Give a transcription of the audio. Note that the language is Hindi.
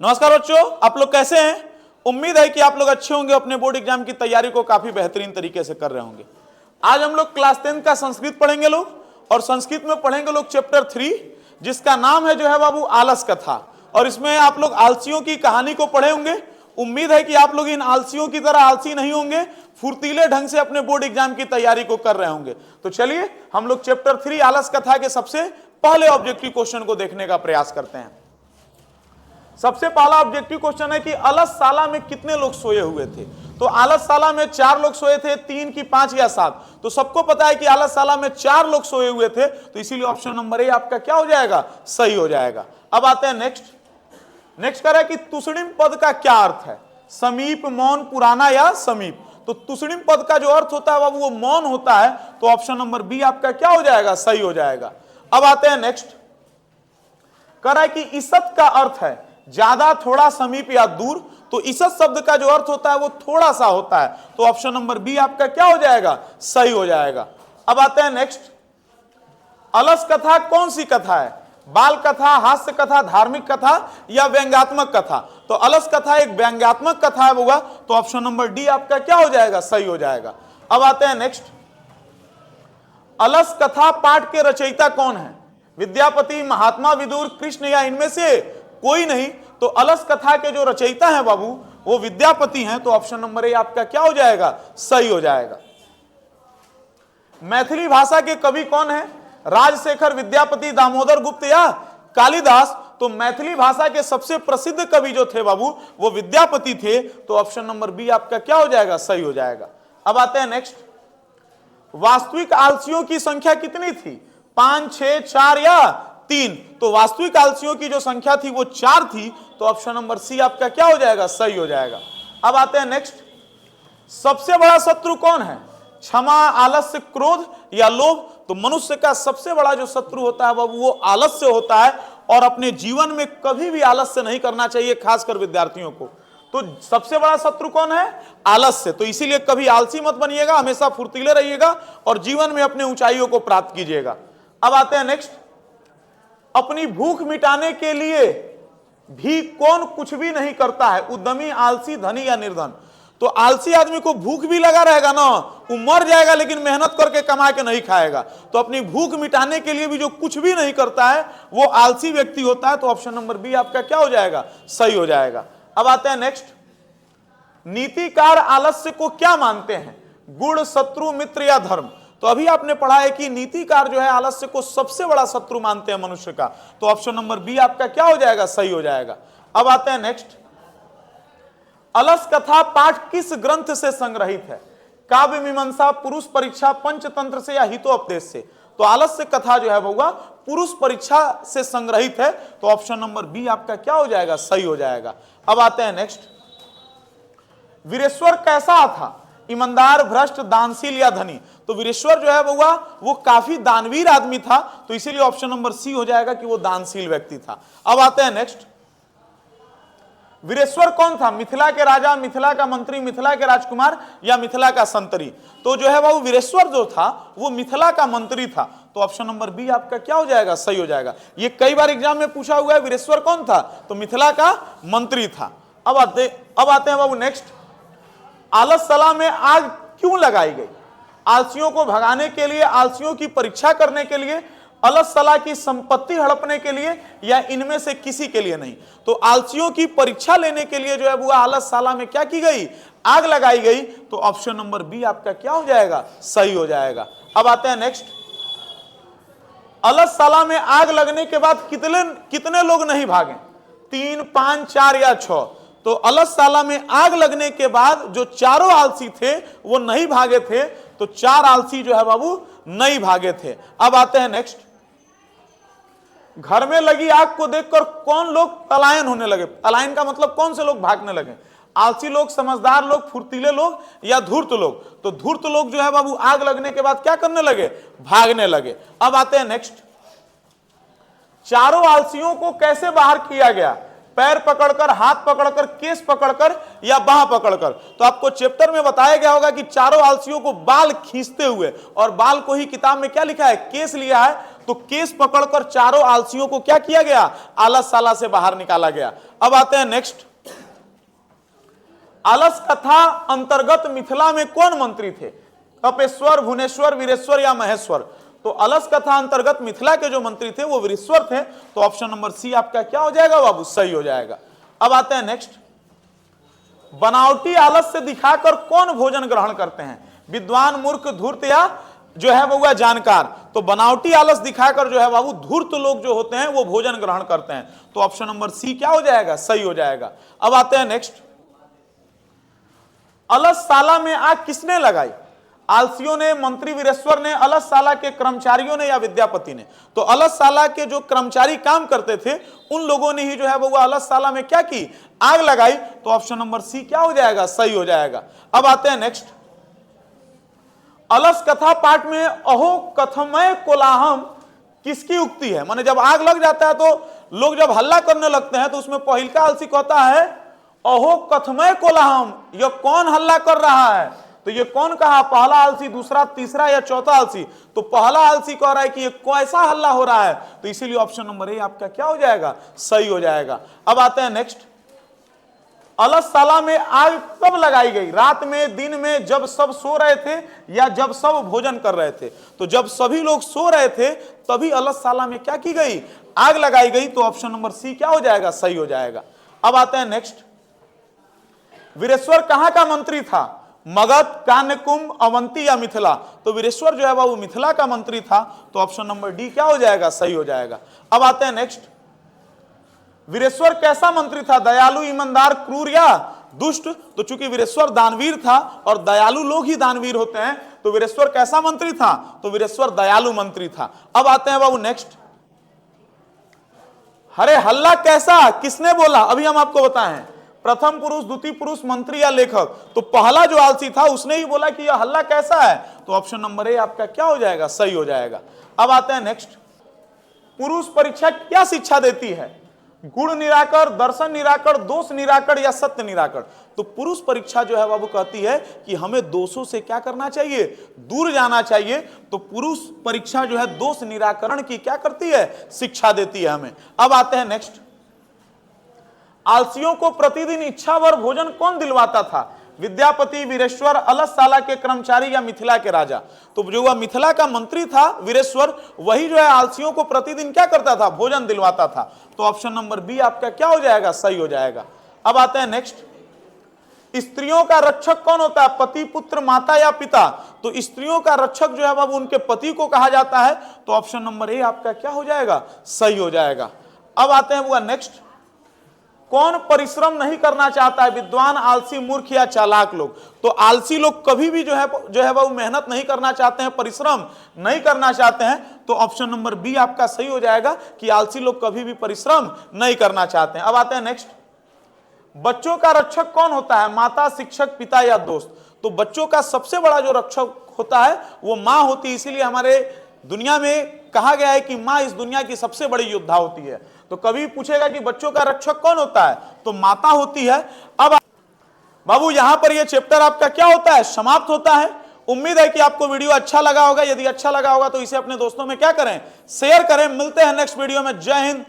नमस्कार बच्चों, आप लोग कैसे हैं? उम्मीद है कि आप लोग अच्छे होंगे, अपने बोर्ड एग्जाम की तैयारी को काफी बेहतरीन तरीके से कर रहे होंगे। आज हम लोग क्लास 10 का संस्कृत पढ़ेंगे लोग, और संस्कृत में पढ़ेंगे लोग चैप्टर 3, जिसका नाम है जो है बाबू आलस कथा। और इसमें आप लोग आलसियों की कहानी को पढ़े होंगे। उम्मीद है कि आप लोग इन आलसियों की तरह आलसी नहीं होंगे, फुर्तीले ढंग से अपने बोर्ड एग्जाम की तैयारी को कर रहे होंगे। तो चलिए हम लोग चैप्टर 3 आलस कथा के सबसे पहले ऑब्जेक्टिव क्वेश्चन को देखने का प्रयास करते हैं। सबसे पहला ऑब्जेक्टिव क्वेश्चन है कि अलसशाला में कितने लोग सोए हुए थे। तो अलसशाला में 4 लोग सोए थे, 3 की 5 या 7। तो सबको पता है कि अलसशाला में 4 लोग सोए हुए थे, तो इसीलिए ऑप्शन नंबर ए आपका क्या हो जाएगा, सही हो जाएगा। अब आते हैं नेक्स्ट करें कि तुषणिम पद का क्या अर्थ है। समीप, मौन, पुराना या समीप। तो तुषणिम पद का जो अर्थ होता है बाबू वो मौन होता है, तो ऑप्शन नंबर बी आपका क्या हो जाएगा, सही हो जाएगा। अब आते हैं नेक्स्ट, कह रहा है कि ईसत का अर्थ है ज्यादा, थोड़ा, समीप या दूर। तो ईसत शब्द का जो अर्थ होता है वो थोड़ा सा होता है, तो ऑप्शन नंबर बी आपका क्या हो जाएगा, सही हो जाएगा। अब आते हैं नेक्स्ट, अलस कथा कौन सी कथा है। बाल कथा, हास्य कथा, धार्मिक कथा या व्यंग्यात्मक कथा। तो अलस कथा एक व्यंग्यात्मक कथा है होगा, तो ऑप्शन नंबर डी आपका क्या हो जाएगा, सही हो जाएगा। अब आते हैं नेक्स्ट, अलस कथा पाठ के रचयिता कौन है। विद्यापति, महात्मा विदुर, कृष्ण या इनमें से कोई नहीं। तो अलस कथा के जो रचयिता हैं बाबू वो विद्यापति हैं, तो ऑप्शन नंबर ए आपका क्या हो जाएगा, सही हो जाएगा। मैथिली भाषा के कवि कौन है। राजशेखर, विद्यापति, दामोदर गुप्त या कालिदास। तो मैथिली भाषा के सबसे प्रसिद्ध कवि जो थे बाबू वो विद्यापति थे, तो ऑप्शन नंबर बी आपका क्या हो जाएगा, सही हो जाएगा। अब आते हैं नेक्स्ट, वास्तविक आलसियों की संख्या कितनी थी। 5, 6, 4 या 3। तो वास्तविक आलसियों की जो संख्या थी वो 4 थी, तो ऑप्शन नंबर सी आपका क्या हो जाएगा, सही हो जाएगा। अब आते हैं नेक्स्ट, सबसे बड़ा शत्रु कौन है। क्षमा, आलस्य, क्रोध या लोभ। तो मनुष्य का सबसे बड़ा जो शत्रु होता है बाबू वो आलस्य होता है, और अपने जीवन में कभी भी आलस्य नहीं करना चाहिए, खासकर विद्यार्थियों को। तो सबसे बड़ा शत्रु कौन है, आलस्य। तो इसीलिए कभी आलसी मत बनिएगा, हमेशा फुर्तीले रहिएगा और जीवन में अपने ऊंचाइयों को प्राप्त कीजिएगा। अब आते हैं नेक्स्ट, अपनी भूख मिटाने के लिए भी कौन कुछ भी नहीं करता है। उद्यमी, आलसी, धनी या निर्धन। तो आलसी आदमी को भूख भी लगा रहेगा ना, वो मर जाएगा लेकिन मेहनत करके कमा के नहीं खाएगा। तो अपनी भूख मिटाने के लिए भी जो कुछ भी नहीं करता है वो आलसी व्यक्ति होता है, तो ऑप्शन नंबर बी आपका क्या हो जाएगा, सही हो जाएगा। अब आते हैं नेक्स्ट, नीतिकार आलस्य को क्या मानते हैं। गुण, शत्रु, मित्र या धर्म। तो अभी आपने पढ़ा है कि नीतिकार जो है आलस्य को सबसे बड़ा शत्रु मानते हैं मनुष्य का, तो ऑप्शन नंबर बी आपका क्या हो जाएगा, सही हो जाएगा। अब आते हैं नेक्स्ट, अलस कथा पाठ किस ग्रंथ से संग्रहित है। काव्य मीमांसा, पुरुष परीक्षा, पंचतंत्र से या हितोपदेश से। तो आलस्य कथा जो है होगा पुरुष परीक्षा से संग्रहित है, तो ऑप्शन नंबर बी आपका क्या हो जाएगा, सही हो जाएगा। अब आते हैं नेक्स्ट, वीरेश्वर कैसा था। ईमानदार, भ्रष्ट, दानशील या धनी। तो वीरेश्वर जो है वो काफी दानवीर आदमी था, तो इसीलिए ऑप्शन नंबर सी हो जाएगा कि वो दानशील व्यक्ति था। अब आते हैं नेक्स्ट, वीरेश्वर कौन था। मिथिला के राजा, मिथिला का मंत्री, मिथिला के राजकुमार या मिथिला का संतरी। तो जो है वो वीरेश्वर जो था वो मिथिला का मंत्री था, तो ऑप्शन नंबर बी आपका क्या हो जाएगा, सही हो जाएगा। ये कई बार एग्जाम में पूछा हुआ है, वीरेश्वर कौन था, तो मिथिला का मंत्री था। अब आते हैं बाबू नेक्स्ट, आलसशाला में आग क्यों लगाई गई। आलसियों को भगाने के लिए, आलसियों की परीक्षा करने के लिए, अलसशाला की संपत्ति हड़पने के लिए, या इनमें से किसी के लिए नहीं। तो आलसियों की परीक्षा लेने के लिए जो है वो अलसशाला में क्या की गई, आग लगाई गई, तो ऑप्शन नंबर बी आपका क्या हो जाएगा, सही हो जाएगा। अब आते हैं नेक्स्ट, अलसशाला में आग लगने के बाद कितने लोग नहीं भागे। 3, 5, 4 या 6। तो अलसशाला में आग लगने के बाद जो चारों आलसी थे वो नहीं भागे थे, तो 4 आलसी जो है बाबू नहीं भागे थे। अब आते हैं नेक्स्ट, घर में लगी आग को देखकर कौन लोग पलायन होने लगे। पलायन का मतलब कौन से लोग भागने लगे। आलसी लोग, समझदार लोग, फुर्तीले लोग या धूर्त लोग। तो धूर्त लोग जो है बाबू आग लगने के बाद क्या करने लगे, भागने लगे। अब आते हैं नेक्स्ट, चारों आलसियों को कैसे बाहर किया गया। पैर पकड़कर, हाथ पकड़कर, केस पकड़कर या बाह पकड़कर। तो आपको चैप्टर में बताया गया होगा कि चारों आलसियों को बाल खींचते हुए, और बाल को ही किताब में क्या लिखा है, केस लिया है, तो केस पकड़कर चारों आलसियों को क्या किया गया, आलसशाला से बाहर निकाला गया। अब आते हैं नेक्स्ट, आलस कथा अंतर्गत मिथिला में कौन मंत्री थे, कपेश्वर, भुवनेश्वर, वीरेश्वर या महेश्वर। तो अलस कथा अंतर्गत मिथिला के जो मंत्री थे वो वीरेश्वर थे, तो ऑप्शन नंबर सी आपका क्या हो जाएगा बाबू, सही हो जाएगा। अब आते हैं नेक्स्ट, बनावटी आलस से दिखाकर कौन भोजन ग्रहण करते हैं, विद्वान, मूर्ख, धूर्त या जो है वो जानकार। तो बनावटी आलस दिखाकर जो है बाबू धूर्त लोग जो होते हैं वो भोजन ग्रहण करते हैं, तो ऑप्शन नंबर सी क्या हो जाएगा, सही हो जाएगा। अब आते हैं नेक्स्ट, अलसशाला में आग किसने लगाई, आलसियों ने, मंत्री वीरेश्वर ने, अलसशाला के कर्मचारियों ने या विद्यापति ने। तो अलसशाला के जो कर्मचारी काम करते थे उन लोगों ने ही जो है वो अलसशाला में क्या की, आग लगाई, तो ऑप्शन नंबर सी क्या हो जाएगा, सही हो जाएगा। अब आते हैं नेक्स्ट, अलस कथा पाठ में अहो कथमय कोलाहम किसकी उक्ति है, माने जब आग लग जाता है तो लोग जब हल्ला करने लगते हैं तो उसमें पहिलका आलसी कहता है अहो कथमय कोलाहम, यह कौन हल्ला कर रहा है, तो ये कौन कहा, पहला आलसी, दूसरा, तीसरा या चौथा आलसी। तो पहला आलसी कह रहा है कि ये कैसा हल्ला हो रहा है, तो इसीलिए ऑप्शन नंबर ए आपका क्या हो जाएगा, सही हो जाएगा। अब आते हैं नेक्स्ट, अलसशाला में आग कब लगाई गई, रात में, दिन में, जब सब सो रहे थे या जब सब भोजन कर रहे थे। तो जब सभी लोग सो रहे थे तभी अलसशाला में क्या की गई, आग लगाई गई, तो ऑप्शन नंबर सी क्या हो जाएगा, सही हो जाएगा। अब आते हैं नेक्स्ट, वीरेश्वर कहां का मंत्री था, मगध, कान्यकुंभ, अवंती या मिथिला। तो वीरेश्वर जो है वो मिथिला का मंत्री था, तो ऑप्शन नंबर डी क्या हो जाएगा, सही हो जाएगा। अब आते हैं नेक्स्ट, वीरेश्वर कैसा मंत्री था, दयालु, ईमानदार, क्रूर या दुष्ट। तो चूंकि वीरेश्वर दानवीर था और दयालु लोग ही दानवीर होते हैं, तो वीरेश्वर कैसा मंत्री था, तो वीरेश्वर दयालु मंत्री था। अब आते हैं बाबू नेक्स्ट, अरे हल्ला कैसा किसने बोला, अभी हम आपको बताएं, प्रथम पुरुष, द्वितीय पुरुष, मंत्री या लेखक। तो पहला जो आलसी था उसने ही बोला कि यह हल्ला कैसा है, तो ऑप्शन नंबर ए आपका क्या हो जाएगा, सही हो जाएगा। अब आते हैं नेक्स्ट, पुरुष परीक्षा क्या शिक्षा देती है, गुण निराकर, दर्शन निराकर, दोष निराकर या सत्य निराकर। तो पुरुष परीक्षा जो है बाबू कहती है कि हमें दोषों से क्या करना चाहिए, दूर जाना चाहिए। तो पुरुष परीक्षा जो है दोष निराकरण की क्या करती है, शिक्षा देती है हमें। अब आते हैं नेक्स्ट, आलसियों को प्रतिदिन इच्छावर भोजन कौन दिलवाता था, विद्यापति, वीरेश्वर, अलसशाला के कर्मचारी या मिथिला के राजा। तो जो वह मिथिला का मंत्री था वीरेश्वर, वही जो है आलसियों को प्रतिदिन क्या करता था, भोजन दिलवाता था। तो ऑप्शन नंबर बी आपका क्या हो जाएगा, सही हो जाएगा। अब आते हैं नेक्स्ट, स्त्रियों का रक्षक कौन होता है, पति, पुत्र, माता या पिता। तो स्त्रियों का रक्षक जो है बाबू उनके पति को कहा जाता है, तो ऑप्शन नंबर ए आपका क्या हो जाएगा, सही हो जाएगा। अब आते हैं वो नेक्स्ट, कौन परिश्रम नहीं करना चाहता है, विद्वान, आलसी, मूर्ख या चालाक लोग। तो आलसी लोग कभी भी जो है वो मेहनत नहीं करना चाहते हैं, परिश्रम नहीं करना चाहते हैं। तो ऑप्शन नंबर बी आपका सही हो जाएगा कि आलसी लोग कभी भी परिश्रम नहीं करना चाहते हैं। अब आते हैं नेक्स्ट, बच्चों का रक्षक कौन होता है, माता, शिक्षक, पिता या दोस्त। तो बच्चों का सबसे बड़ा जो रक्षक होता है वो माँ होती है, इसीलिए हमारे दुनिया में कहा गया है कि माँ इस दुनिया की सबसे बड़ी योद्धा होती है। तो कभी पूछेगा कि बच्चों का रक्षक कौन होता है, तो माता होती है। अब बाबू यहां पर यह चैप्टर आपका क्या होता है, समाप्त होता है। उम्मीद है कि आपको वीडियो अच्छा लगा होगा। यदि अच्छा लगा होगा तो इसे अपने दोस्तों में क्या करें, शेयर करें। मिलते हैं नेक्स्ट वीडियो में। जय हिंद,